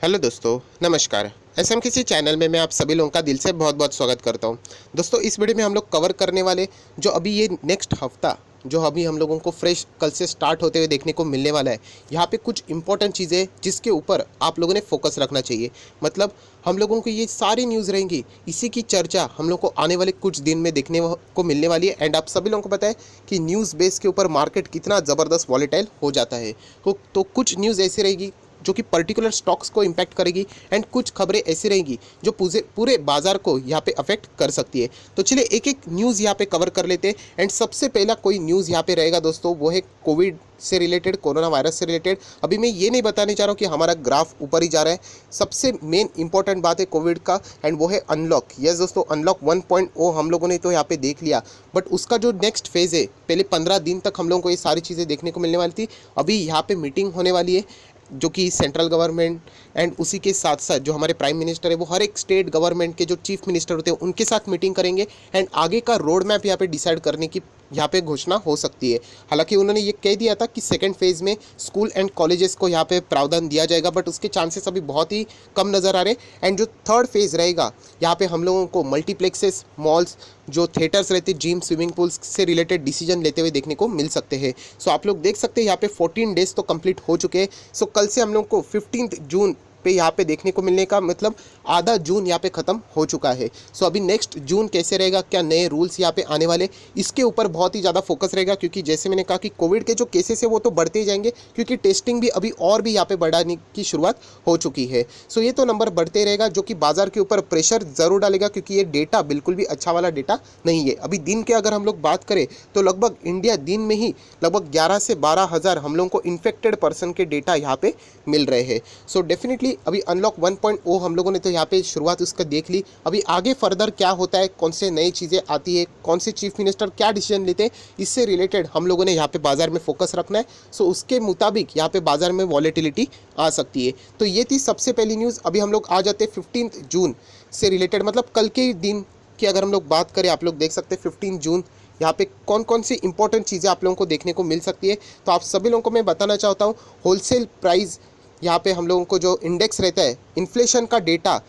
Hello दोस्तों, नमस्कार। SM किसी चैनल में मैं आप सभी लोगों का दिल से बहुत बहुत स्वागत करता हूं। दोस्तों, इस वीडियो में हम लोग कवर करने वाले जो अभी ये नेक्स्ट हफ्ता जो अभी हम लोगों को फ्रेश कल से स्टार्ट होते हुए देखने को मिलने वाला है, यहाँ पे कुछ इंपॉर्टेंट चीज़ें जिसके ऊपर आप लोगों ने फोकस रखना चाहिए। मतलब हम लोगों को ये सारी न्यूज़ रहेंगी, इसी की चर्चा हम लोग को आने वाले कुछ दिन में देखने को मिलने वाली है। एंड आप सभी लोगों को पता है कि न्यूज़ बेस के ऊपर मार्केट कितना ज़बरदस्त वॉलेटाइल हो जाता है। तो कुछ न्यूज़ ऐसी रहेगी जो कि पर्टिकुलर स्टॉक्स को इम्पैक्ट करेगी एंड कुछ खबरें ऐसी रहेंगी जो पूरे पूरे बाजार को यहाँ पे अफेक्ट कर सकती है। तो चलिए एक एक न्यूज़ यहाँ पे कवर कर लेते हैं। एंड सबसे पहला कोई न्यूज़ यहाँ पे रहेगा दोस्तों, वो है कोविड से रिलेटेड, कोरोना वायरस से रिलेटेड। अभी मैं ये नहीं बताने चाह रहा हूँ कि हमारा ग्राफ ऊपर ही जा रहा है, सबसे मेन इंपॉर्टेंट बात है कोविड का एंड वो है अनलॉक। यस दोस्तों, अनलॉक 1.0 हम लोगों ने तो यहाँ पे देख लिया, बट उसका जो नेक्स्ट फेज़ है, पहले 15 दिन तक हम लोगों को ये सारी चीज़ें देखने को मिलने वाली थी। अभी यहाँ पे मीटिंग होने वाली है जो कि सेंट्रल गवर्नमेंट एंड उसी के साथ साथ जो हमारे प्राइम मिनिस्टर है वो हर एक स्टेट गवर्नमेंट के जो चीफ मिनिस्टर होते हैं उनके साथ मीटिंग करेंगे एंड आगे का रोड मैप यहाँ पे डिसाइड करने की यहाँ पे घोषणा हो सकती है। हालांकि उन्होंने ये कह दिया था कि सेकंड फेज़ में स्कूल एंड कॉलेजेस को यहाँ पे प्रावधान दिया जाएगा, बट उसके चांसेस अभी बहुत ही कम नज़र आ रहे हैं। एंड जो थर्ड फेज़ रहेगा यहाँ पे हम लोगों को मल्टीप्लेक्सेस, मॉल्स, जो थिएटर्स रहते हैं, जिम, स्विमिंग पूल्स से रिलेटेड डिसीजन लेते हुए देखने को मिल सकते हैं। सो आप लोग देख सकते हैं यहाँ पे 14 डेज तो कंप्लीट हो चुके हैं। सो कल से हम लोग को 15 जून पे यहाँ पे देखने को मिलने का मतलब आधा जून यहाँ पे ख़त्म हो चुका है। सो अभी नेक्स्ट जून कैसे रहेगा, क्या नए रूल्स यहाँ पे आने वाले, इसके ऊपर बहुत ही ज़्यादा फोकस रहेगा। क्योंकि जैसे मैंने कहा कि कोविड के जो केसेस है वो तो बढ़ते ही जाएंगे, क्योंकि टेस्टिंग भी अभी और भी यहाँ पे बढ़ाने की शुरुआत हो चुकी है। सो ये तो नंबर बढ़ते रहेगा, जो कि बाजार के ऊपर प्रेशर ज़रूर डालेगा, क्योंकि ये डेटा बिल्कुल भी अच्छा वाला डेटा नहीं है। अभी दिन के अगर हम लोग बात करें तो लगभग इंडिया दिन में ही लगभग 11 से 12 हज़ार हम लोगों को इन्फेक्टेड पर्सन के डेटा यहाँ पे मिल रहे हैं। सो डेफिनेटली अभी अनलॉक 1.0 हम लोगों ने तो यहाँ पे शुरुआत उसका देख ली। अभी आगे फर्दर क्या होता है, कौन से नई चीज़ें आती है, कौन से चीफ मिनिस्टर क्या डिसीजन लेते हैं, इससे रिलेटेड हम लोगों ने यहाँ पे बाजार में फोकस रखना है। सो उसके मुताबिक यहाँ पे बाजार में वॉलेटिलिटी आ सकती है। तो ये थी सबसे पहली न्यूज़। अभी हम लोग आ जाते हैं 15 जून से रिलेटेड, मतलब कल के दिन की अगर हम लोग बात करें, आप लोग देख सकते हैं 15 जून यहाँ पे कौन कौन सी इंपॉर्टेंट चीज़ें आप लोगों को देखने को मिल सकती है। तो आप सभी लोगों को मैं बताना चाहता हूँ, होलसेल प्राइस यहाँ पे हम लोगों को जो इंडेक्स रहता है, इन्फ्लेशन का डेटा,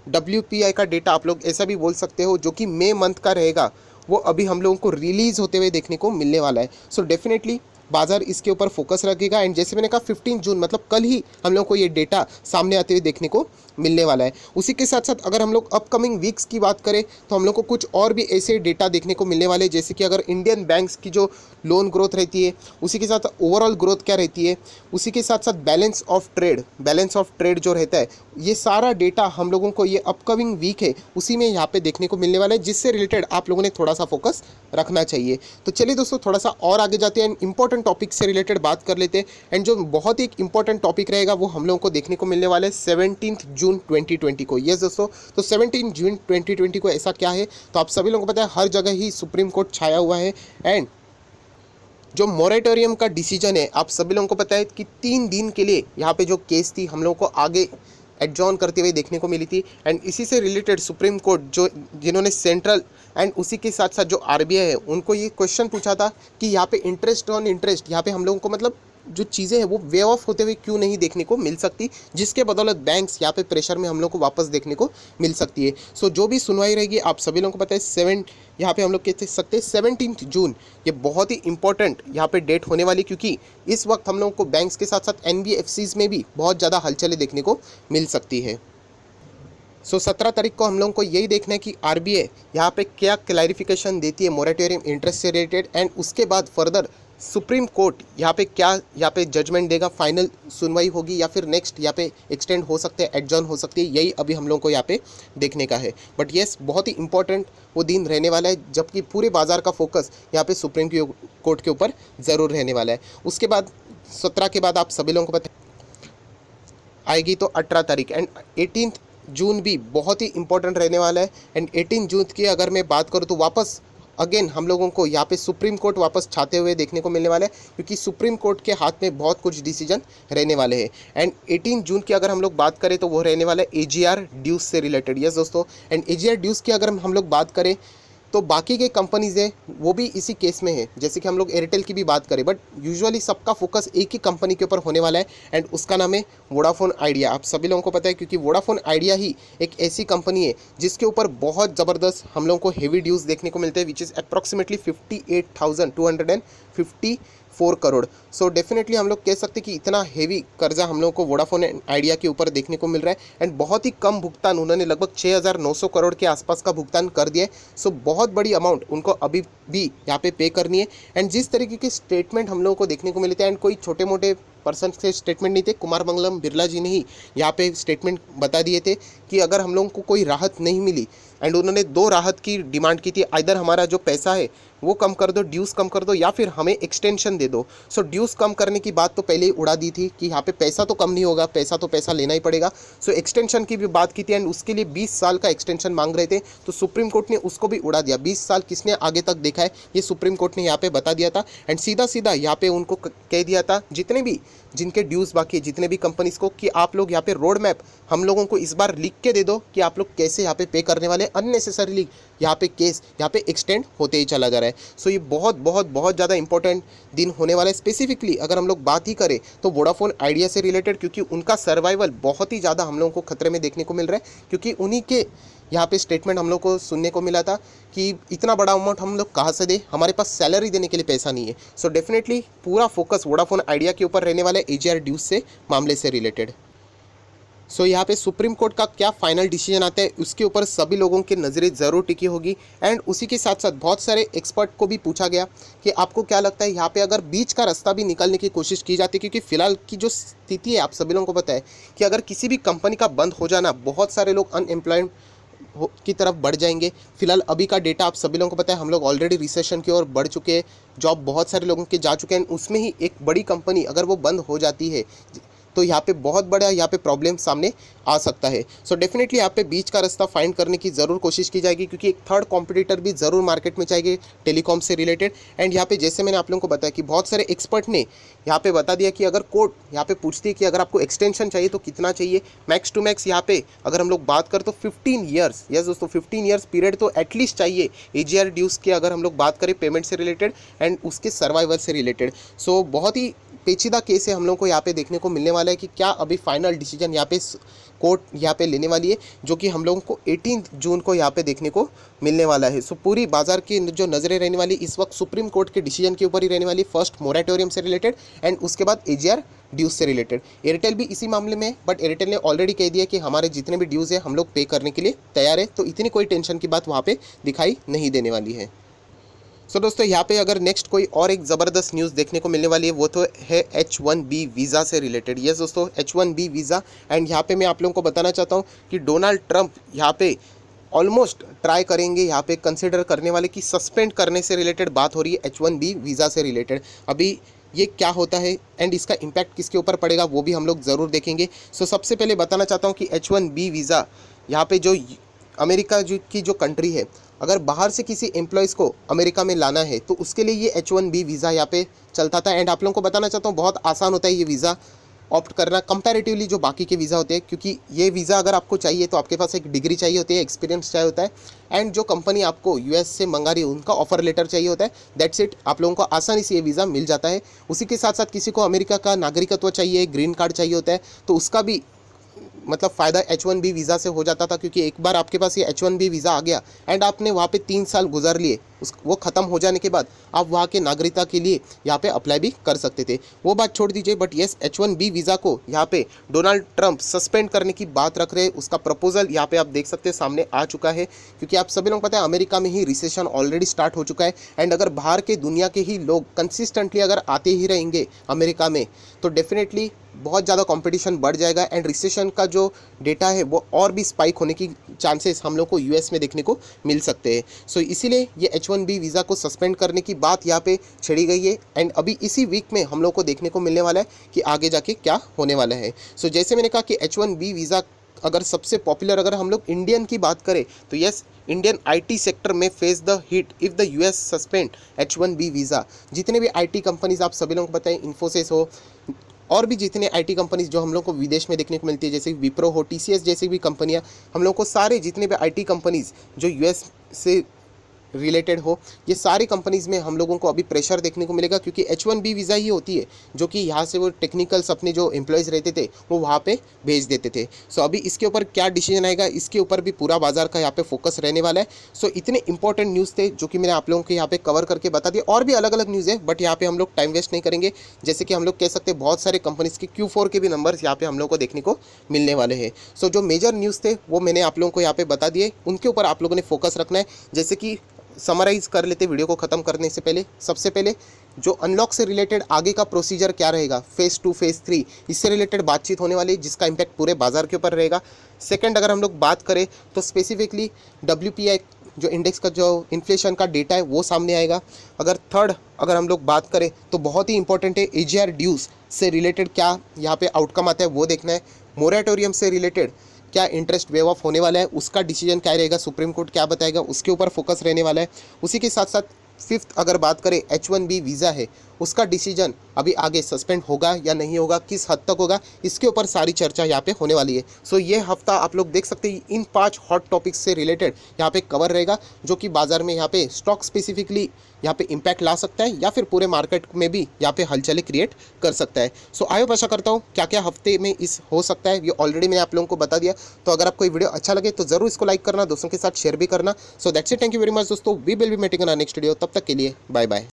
WPI का डेटा आप लोग ऐसा भी बोल सकते हो, जो कि मई मंथ का रहेगा, वो अभी हम लोगों को रिलीज़ होते हुए देखने को मिलने वाला है। सो डेफिनेटली बाजार इसके ऊपर फोकस रखेगा। एंड जैसे मैंने कहा 15 जून मतलब कल ही हम लोग को ये डेटा सामने आते हुए देखने को मिलने वाला है। उसी के साथ साथ अगर हम लोग अपकमिंग वीक्स की बात करें तो हम लोग को कुछ और भी ऐसे डेटा देखने को मिलने वाले हैं, जैसे कि अगर इंडियन बैंक्स की जो लोन ग्रोथ रहती है, उसी के साथ ओवरऑल ग्रोथ क्या रहती है, उसी के साथ साथ बैलेंस ऑफ ट्रेड जो रहता है, ये सारा डेटा हम लोगों को ये अपकमिंग वीक है उसी में यहाँ पे देखने को मिलने वाला है, जिससे रिलेटेड आप लोगों ने थोड़ा सा फोकस रखना चाहिए। तो चलिए दोस्तों, थोड़ा सा और आगे जाते हैं, इंपॉर्टेंट टॉपिक से रिलेटेड बात कर लेते हैं। एंड जो बहुत ही इंपॉर्टेंट टॉपिक रहेगा वो हम लोगों को देखने को मिलने वाला है 17 जून 2020 को। यस दोस्तों, तो 17 जून 2020 को ऐसा क्या है, तो आप सभी लोगों को पता है हर जगह ही सुप्रीम कोर्ट छाया हुआ है। एंड जो मोरेटोरियम का डिसीजन है, आप सभी लोगों को पता है कि 3 दिन के लिए यहाँ पे जो केस थी हम लोगों को आगे एडजॉर्न करते हुए देखने को मिली थी। एंड इसी से रिलेटेड सुप्रीम कोर्ट जो जिन्होंने सेंट्रल एंड उसी के साथ साथ जो RBI है उनको ये क्वेश्चन पूछा था कि यहाँ पे इंटरेस्ट ऑन इंटरेस्ट यहाँ पे हम लोगों को मतलब जो चीज़ें हैं वो वे ऑफ होते हुए क्यों नहीं देखने को मिल सकती, जिसके बदौलत बैंक्स यहाँ पे प्रेशर में हम लोग को वापस देखने को मिल सकती है। सो जो भी सुनवाई रहेगी आप सभी लोगों को पता है यहाँ पे हम लोग कह सकते हैं 17 जून, ये बहुत ही इंपॉर्टेंट यहाँ पे डेट होने वाली, क्योंकि इस वक्त हम लोगों को बैंक्स के साथ साथ NBFCs में भी बहुत ज़्यादा हलचलें देखने को मिल सकती है। सो 17 तारीख को हम लोगों को यही देखना है कि RBI यहाँ पे क्या क्लैरिफिकेशन देती है मोरेटोरियम इंटरेस्ट से रिलेटेड, एंड उसके बाद फर्दर सुप्रीम कोर्ट यहाँ पे जजमेंट देगा, फाइनल सुनवाई होगी या फिर नेक्स्ट यहाँ पे एक्सटेंड हो सकते हैं, एडजॉर्न हो सकती है, यही अभी हम लोगों को यहाँ पे देखने का है। बट येस, बहुत ही इंपॉर्टेंट वो दिन रहने वाला है, जबकि पूरे बाजार का फोकस यहाँ पे सुप्रीम कोर्ट के ऊपर ज़रूर रहने वाला है। उसके बाद 17 के बाद आप सभी लोगों को पता आएगी तो 18 तारीख एंड 18 जून भी बहुत ही इंपॉर्टेंट रहने वाला है। एंड 18 जून की अगर मैं बात करूँ तो वापस अगेन हम लोगों को यहाँ पे सुप्रीम कोर्ट वापस छाते हुए देखने को मिलने वाला है, क्योंकि सुप्रीम कोर्ट के हाथ में बहुत कुछ डिसीजन रहने वाले हैं। एंड 18 जून की अगर हम लोग बात करें तो वो रहने वाला है AGR ड्यूज से रिलेटेड। यस दोस्तों, एंड AGR ड्यूज की अगर हम लोग बात करें तो बाकी के कंपनीज़ हैं वो भी इसी केस में है। जैसे कि हम लोग एयरटेल की भी बात करें, बट यूजुअली सबका फोकस एक ही कंपनी के ऊपर होने वाला है एंड उसका नाम है वोडाफोन आइडिया। आप सभी लोगों को पता है क्योंकि वोडाफोन आइडिया ही एक ऐसी कंपनी है जिसके ऊपर बहुत ज़बरदस्त हम लोगों को हेवी ड्यूज़ देखने को मिलते हैं, which is approximately 58,254 crore. So definitely हम लोग कह सकते हैं कि इतना हेवी कर्जा हम लोगों को वोडाफोन आइडिया के ऊपर देखने को मिल रहा है एंड बहुत ही कम भुगतान, उन्होंने लगभग 6,900 करोड़ के आसपास का भुगतान कर दिया है। सो बहुत बड़ी अमाउंट उनको अभी भी यहाँ पे पे करनी है एंड जिस तरीके के स्टेटमेंट हम लोगों को देखने को मिले थे, एंड कोई छोटे मोटे पर्सन से स्टेटमेंट नहीं थे, कुमार मंगलम बिरला जी ने ही यहाँ पे स्टेटमेंट बता दिए थे कि अगर हम लोगों को कोई राहत नहीं मिली, एंड उन्होंने 2 राहत की डिमांड की थी, आइदर हमारा जो पैसा है वो कम कर दो, ड्यूज़ कम कर दो, या फिर हमें एक्सटेंशन दे दो। सो ड्यूज़ कम करने की बात तो पहले ही उड़ा दी थी कि यहाँ पे पैसा तो कम नहीं होगा, पैसा तो पैसा लेना ही पड़ेगा। सो एक्सटेंशन की भी बात की थी एंड उसके लिए 20 साल का एक्सटेंशन मांग रहे थे, तो सुप्रीम कोर्ट ने उसको भी उड़ा दिया। 20 साल किसने आगे तक देखा है, ये सुप्रीम कोर्ट ने यहाँ पे बता दिया था एंड सीधा सीधा यहाँ पे उनको कह दिया था जितने भी जिनके ड्यूज़ बाकी है, जितने भी कंपनीज़ को, कि आप लोग यहाँ पे रोड मैप हम लोगों को इस बार लिख के दे दो कि आप लोग कैसे यहाँ पे करने वाले। अननेसेसरीली यहाँ पे केस यहाँ पे एक्सटेंड होते ही चला जा रहा है। सो ये बहुत बहुत बहुत ज़्यादा इंपॉर्टेंट दिन होने वाला है। स्पेसिफिकली अगर हम लोग बात ही करें तो वोडाफोन आइडिया से रिलेटेड, क्योंकि उनका सर्वाइवल बहुत ही ज़्यादा हम लोगों को खतरे में देखने को मिल रहा है, क्योंकि उन्हीं के यहाँ पे स्टेटमेंट हम लोग को सुनने को मिला था कि इतना बड़ा अमाउंट हम लोग कहाँ से दें, हमारे पास सैलरी देने के लिए पैसा नहीं है। सो डेफिनेटली पूरा फोकस वोडाफोन आइडिया के ऊपर रहने वाला है एजीआर ड्यूज से मामले से रिलेटेड। सो यहाँ पे सुप्रीम कोर्ट का क्या फाइनल डिसीजन आता है उसके ऊपर सभी लोगों की नज़रें ज़रूर टिकी होगी। एंड उसी के साथ साथ बहुत सारे एक्सपर्ट को भी पूछा गया कि आपको क्या लगता है यहाँ पे अगर बीच का रास्ता भी निकालने की कोशिश की जाती है, क्योंकि फिलहाल की जो स्थिति है आप सभी लोगों को पता है कि अगर किसी भी कंपनी का बंद हो जाना, बहुत सारे लोग अनएम्प्लॉयड की तरफ बढ़ जाएंगे। फिलहाल अभी का डेटा आप सभी लोगों को पता है, हम लोग ऑलरेडी रिसेशन की ओर बढ़ चुके हैं, जॉब बहुत सारे लोगों के जा चुके हैं। उसमें ही एक बड़ी कंपनी अगर वो बंद हो जाती है तो यहाँ पे बहुत बड़ा यहाँ पे प्रॉब्लम सामने आ सकता है। सो डेफिनेटली यहाँ पे बीच का रास्ता फाइंड करने की ज़रूर कोशिश की जाएगी, क्योंकि एक थर्ड कॉम्पिटिटर भी ज़रूर मार्केट में चाहिए टेलीकॉम से रिलेटेड। एंड यहाँ पे जैसे मैंने आप लोगों को बताया कि बहुत सारे एक्सपर्ट ने यहाँ पे बता दिया कि अगर कोर्ट यहाँ पे पूछती है कि अगर आपको एक्सटेंशन चाहिए तो कितना चाहिए, मैक्स टू मैक्स यहाँ पे अगर हम लोग बात करें तो 15 ईयर्स, यस दोस्तों 15 ईयर्स पीरियड तो एटलीस्ट चाहिए एजीआर ड्यूज़ की, अगर हम लोग बात करें पेमेंट से रिलेटेड एंड उसके सर्वाइवल से रिलेटेड। सो बहुत ही पेचीदा केस है हम लोग को यहाँ पे देखने को मिलने वाला है कि क्या अभी फाइनल डिसीजन यहाँ पे कोर्ट यहाँ पे लेने वाली है, जो कि हम लोगों को 18 जून को यहाँ पे देखने को मिलने वाला है। सो पूरी बाजार की जो नज़रें रहने वाली इस वक्त सुप्रीम कोर्ट के डिसीजन के ऊपर ही रहने वाली, फर्स्ट मोरेटोरियम से रिलेटेड एंड उसके बाद एजीआर ड्यूज से रिलेटेड। एयरटेल भी इसी मामले में, बट एयरटेल ने ऑलरेडी कह दिया कि हमारे जितने भी ड्यूज़ है हम लोग पे करने के लिए तैयार है, तो इतनी कोई टेंशन की बात वहाँ पर दिखाई नहीं देने वाली है। सो दोस्तों यहाँ पे अगर नेक्स्ट कोई और एक ज़बरदस्त न्यूज़ देखने को मिलने वाली है वो तो है H1B वीज़ा से रिलेटेड। यस दोस्तों H1B वीज़ा, एंड यहाँ पे मैं आप लोगों को बताना चाहता हूँ कि डोनाल्ड ट्रंप यहाँ पे ऑलमोस्ट ट्राई करेंगे, यहाँ पे कंसिडर करने वाले कि सस्पेंड करने से रिलेटेड बात हो रही है H1B वीज़ा से रिलेटेड। अभी ये क्या होता है एंड इसका इम्पैक्ट किसके ऊपर पड़ेगा वो भी हम लोग ज़रूर देखेंगे। सो सबसे पहले बताना चाहता हूँ कि H1B वीज़ा यहाँ पे जो अमेरिका की जो कंट्री है, अगर बाहर से किसी एम्प्लॉयज़ को अमेरिका में लाना है तो उसके लिए ये H1B वीज़ा यहाँ पे चलता था। एंड आप लोगों को बताना चाहता हूँ बहुत आसान होता है ये वीज़ा ऑप्ट करना कंपैरेटिवली जो बाकी के वीज़ा होते हैं, क्योंकि ये वीज़ा अगर आपको चाहिए तो आपके पास एक डिग्री चाहिए होती है, एक्सपीरियंस चाहिए होता है, एंड जो कंपनी आपको यूएस से मंगा रही है उनका ऑफर लेटर चाहिए होता है। दैट्स इट, आप लोगों को आसानी से ये वीज़ा मिल जाता है। उसी के साथ साथ किसी को अमेरिका का नागरिकत्व चाहिए, ग्रीन कार्ड चाहिए होता है, तो उसका भी मतलब फ़ायदा H1B वीज़ा से हो जाता था, क्योंकि एक बार आपके पास ये H1B वीज़ा आ गया एंड आपने वहाँ पे 3 साल गुजार लिए, वो ख़त्म हो जाने के बाद आप वहाँ के नागरिकता के लिए यहाँ पे अप्लाई भी कर सकते थे। वो बात छोड़ दीजिए, बट येस H1B वीज़ा को यहाँ पे डोनाल्ड ट्रंप सस्पेंड करने की बात रख रहे हैं। उसका प्रपोजल यहाँ पे आप देख सकते हैं सामने आ चुका है, क्योंकि आप सभी लोग पता है अमेरिका में ही रिसेशन ऑलरेडी स्टार्ट हो चुका है। एंड अगर बाहर के दुनिया के ही लोग कंसिस्टेंटली अगर आते ही रहेंगे अमेरिका में तो डेफिनेटली बहुत ज़्यादा कंपटीशन बढ़ जाएगा एंड रिसेशन का जो डेटा है वो और भी स्पाइक होने की चांसेस हम लोग को यूएस में देखने को मिल सकते हैं। सो इसीलिए ये H1B वीज़ा को सस्पेंड करने की बात यहाँ पे छेड़ी गई है एंड अभी इसी वीक में हम लोग को देखने को मिलने वाला है कि आगे जाके क्या होने वाला है। सो जैसे मैंने कहा कि H1B वीज़ा अगर सबसे पॉपुलर अगर हम लोग इंडियन की बात करें तो यस इंडियन आईटी सेक्टर में face the hit if the US suspend H1B visa. जितने भी आईटी कंपनीज आप सभी लोगों को बताएं, इन्फोसिस हो और भी जितने आईटी कंपनीज जो हम लोग को विदेश में देखने को मिलती है, जैसे विप्रो हो, TCS जैसी भी कंपनियां, हम लोग को सारे जितने भी आईटी कंपनीज जो यूएस से रिलेटेड हो, ये सारी कंपनीज़ में हम लोगों को अभी प्रेशर देखने को मिलेगा, क्योंकि H1B वीज़ा ही होती है जो कि यहाँ से वो टेक्निकल्स अपने जो एम्प्लॉयज़ रहते थे वो वहाँ पे भेज देते थे। सो अभी इसके ऊपर क्या डिसीजन आएगा, इसके ऊपर भी पूरा बाजार का यहाँ पे फोकस रहने वाला है। सो इतने इंपॉर्टेंट न्यूज़ थे जो कि मैंने आप लोगों को यहाँ पे कवर करके बता दिया। और भी अलग अलग न्यूज़ है, बट यहाँ पे हम लोग टाइम वेस्ट नहीं करेंगे। जैसे कि हम लोग कह सकते हैं बहुत सारे कंपनीज़ के Q4 के भी नंबर्स यहाँ पे हम लोग को देखने को मिलने वाले हैं। सो जो मेजर न्यूज़ थे वो मैंने आप लोगों को यहाँ पे बता दिए, उनके ऊपर आप लोगों ने फोकस रखना है। जैसे कि समराइज़ कर लेते वीडियो को ख़त्म करने से पहले, सबसे पहले जो अनलॉक से रिलेटेड आगे का प्रोसीजर क्या रहेगा, फेज़ 2 फेज़ 3, इससे रिलेटेड बातचीत होने वाली है जिसका इम्पैक्ट पूरे बाजार के ऊपर रहेगा। सेकंड, अगर हम लोग बात करें तो स्पेसिफिकली WPI जो इंडेक्स का जो इन्फ्लेशन का डेटा है वो सामने आएगा। अगर थर्ड अगर हम लोग बात करें तो बहुत ही इंपॉर्टेंट है, AGR ड्यूज़ से रिलेटेड क्या यहाँ पे आउटकम आता है वो देखना है। मोरेटोरियम से रिलेटेड क्या इंटरेस्ट वेव ऑफ होने वाला है, उसका डिसीजन क्या रहेगा, सुप्रीम कोर्ट क्या बताएगा, उसके ऊपर फोकस रहने वाला है। उसी के साथ साथ फिफ्थ अगर बात करें H1B वीज़ा है, उसका डिसीजन अभी आगे सस्पेंड होगा या नहीं होगा, किस हद तक होगा, इसके ऊपर सारी चर्चा यहाँ पे होने वाली है। सो ये हफ्ता आप लोग देख सकते हैं इन 5 हॉट टॉपिक्स से रिलेटेड यहाँ पे कवर रहेगा, जो कि बाजार में यहाँ पे स्टॉक स्पेसिफिकली यहाँ पे इम्पैक्ट ला सकता है या फिर पूरे मार्केट में भी यहाँ पे हलचलें क्रिएट कर सकता है। सो आई होप आशा करता हूँ क्या क्या हफ्ते में इस हो सकता है ये ऑलरेडी मैंने आप लोगों को बता दिया। तो अगर आपको ये वीडियो अच्छा लगे तो ज़रूर इसको लाइक करना, दोस्तों के साथ शेयर भी करना। So that's it, thank you very much दोस्तों, we will be meeting in our next video. तब तक के लिए बाय बाय।